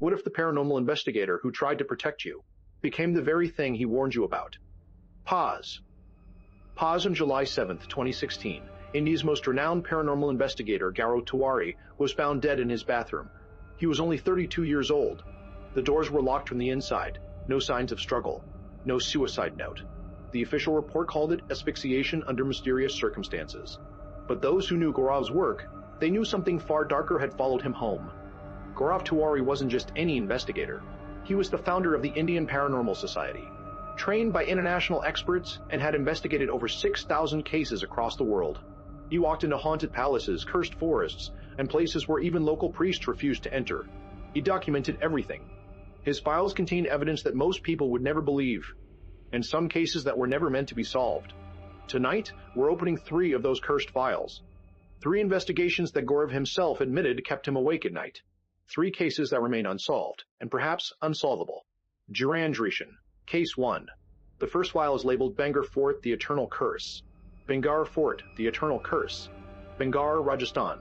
What if the paranormal investigator who tried to protect you became the very thing he warned you about? Pause. Pause on July 7, 2016. India's most renowned paranormal investigator, Gaurav Tiwari, was found dead in his bathroom. He was only 32 years old. The doors were locked from the inside. No signs of struggle. No suicide note. The official report called it asphyxiation under mysterious circumstances. But those who knew Gaurav's work, they knew something far darker had followed him home. Gaurav Tiwari wasn't just any investigator. He was the founder of the Indian Paranormal Society, trained by international experts and had investigated over 6,000 cases across the world. He walked into haunted palaces, cursed forests, and places where even local priests refused to enter. He documented everything. His files contained evidence that most people would never believe, and some cases that were never meant to be solved. Tonight, we're opening 3 of those cursed files. 3 investigations that Gaurav himself admitted kept him awake at night. 3 cases that remain unsolved, and perhaps unsolvable. Girandrishan, Case 1. The first file is labeled Bengar Fort, the Eternal Curse. Bengar Fort, the Eternal Curse. Bengar, Rajasthan.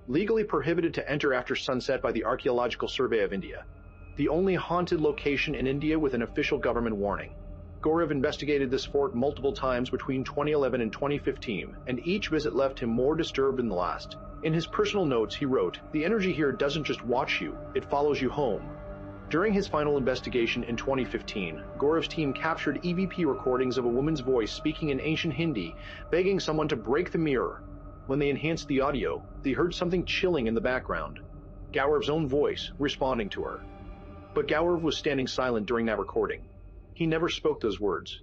Legally prohibited to enter after sunset by the Archaeological Survey of India. The only haunted location in India with an official government warning. Gaurav investigated this fort multiple times between 2011 and 2015, and each visit left him more disturbed than the last. In his personal notes, he wrote, "The energy here doesn't just watch you, it follows you home." During his final investigation in 2015, Gaurav's team captured EVP recordings of a woman's voice speaking in ancient Hindi, begging someone to break the mirror. When they enhanced the audio, they heard something chilling in the background. Gaurav's own voice responding to her. But Gaurav was standing silent during that recording. He never spoke those words.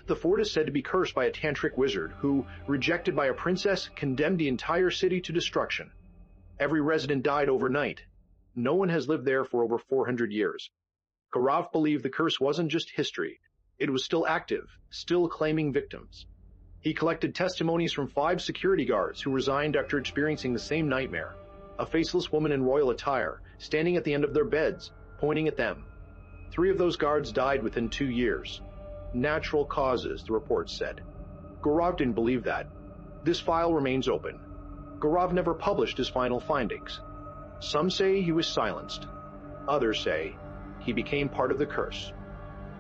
The fort is said to be cursed by a tantric wizard who, rejected by a princess, condemned the entire city to destruction. Every resident died overnight. No one has lived there for over 400 years. Gaurav believed the curse wasn't just history. It was still active, still claiming victims. He collected testimonies from 5 security guards who resigned after experiencing the same nightmare. A faceless woman in royal attire, standing at the end of their beds, pointing at them. 3 of those guards died within 2 years. Natural causes, the report said. Gaurav didn't believe that. This file remains open. Gaurav never published his final findings. Some say he was silenced. Others say he became part of the curse.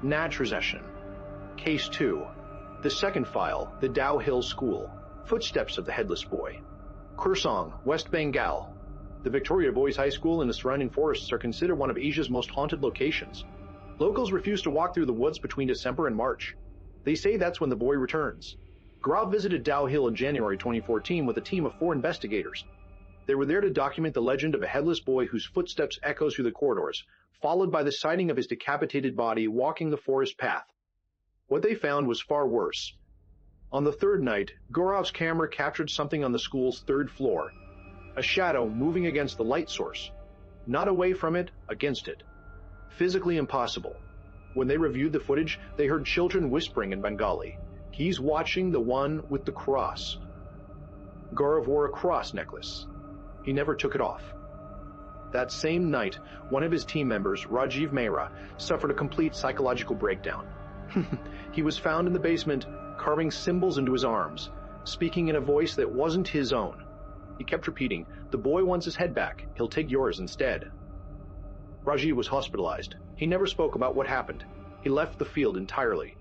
Natrazeshan. Case 2. The second file, the Dow Hill School. Footsteps of the Headless Boy. Kursong, West Bengal. The Victoria Boys High School and the surrounding forests are considered one of Asia's most haunted locations. Locals refuse to walk through the woods between December and March. They say that's when the boy returns. Gaurav visited Dow Hill in January 2014 with a team of 4 investigators. They were there to document the legend of a headless boy whose footsteps echo through the corridors, followed by the sighting of his decapitated body walking the forest path. What they found was far worse. On the 3rd night, Gaurav's camera captured something on the school's 3rd floor. A shadow moving against the light source. Not away from it, against it. Physically impossible. When they reviewed the footage, they heard children whispering in Bengali. "He's watching the one with the cross." Gaurav wore a cross necklace. He never took it off. That same night, one of his team members, Rajiv Mehra, suffered a complete psychological breakdown. He was found in the basement, carving symbols into his arms, speaking in a voice that wasn't his own. He kept repeating, "The boy wants his head back. He'll take yours instead." Rajiv was hospitalized. He never spoke about what happened. He left the field entirely.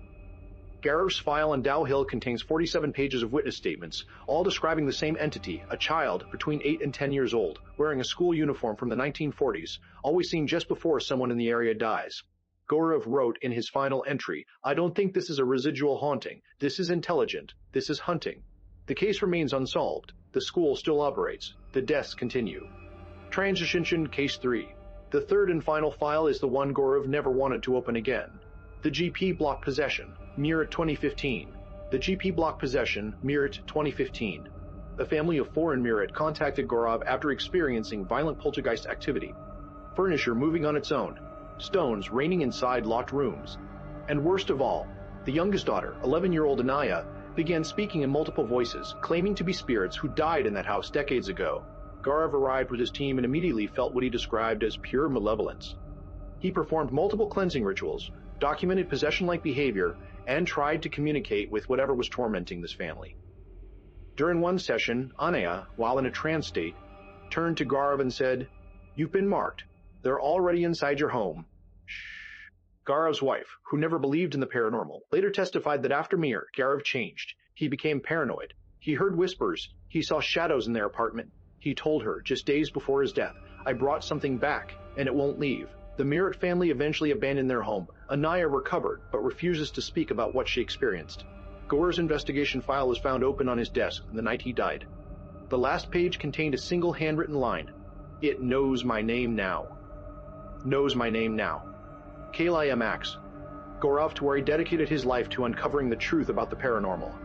Gaurav's file on Dow Hill contains 47 pages of witness statements, all describing the same entity, a child between 8 and 10 years old, wearing a school uniform from the 1940s, always seen just before someone in the area dies. Gaurav wrote in his final entry, "I don't think this is a residual haunting. This is intelligent. This is hunting." The case remains unsolved. The school still operates. The deaths continue. Transition Case 3. The 3rd and final file is the one Gaurav never wanted to open again. The GP block possession, Meerut 2015. The GP block possession, Meerut 2015. A family of 4 in Meerut contacted Gaurav after experiencing violent poltergeist activity. Furniture moving on its own. Stones raining inside locked rooms. And worst of all, the youngest daughter, 11-year-old Anaya, began speaking in multiple voices, claiming to be spirits who died in that house decades ago. Gaurav arrived with his team and immediately felt what he described as pure malevolence. He performed multiple cleansing rituals, documented possession-like behavior, and tried to communicate with whatever was tormenting this family. During one session, Anaya, while in a trance state, turned to Gaurav and said, "You've been marked. They're already inside your home. Shh. Gaurav's wife, who never believed in the paranormal, later testified that after Mir, Gaurav changed. He became paranoid. He heard whispers. He saw shadows in their apartment. He told her, just days before his death, "I brought something back, and it won't leave." The Mirrett family eventually abandoned their home. Anaya recovered, but refuses to speak about what she experienced. Gaurav's investigation file was found open on his desk the night he died. The last page contained a single handwritten line. "It knows my name now." Knows my name now. Kayla Max. Gaurav Tiwari dedicated his life to uncovering the truth about the paranormal.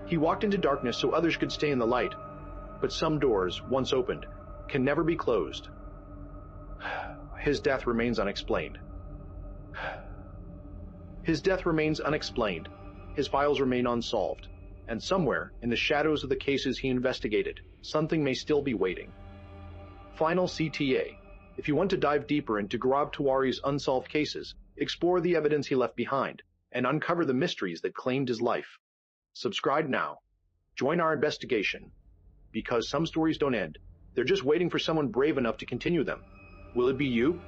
He walked into darkness so others could stay in the light. But some doors, once opened, can never be closed. His death remains unexplained. His death remains unexplained. His files remain unsolved. And somewhere, in the shadows of the cases he investigated, something may still be waiting. Final CTA. If you want to dive deeper into Gaurav Tiwari's unsolved cases, explore the evidence he left behind, and uncover the mysteries that claimed his life. Subscribe now. Join our investigation. Because some stories don't end. They're just waiting for someone brave enough to continue them. Will it be you?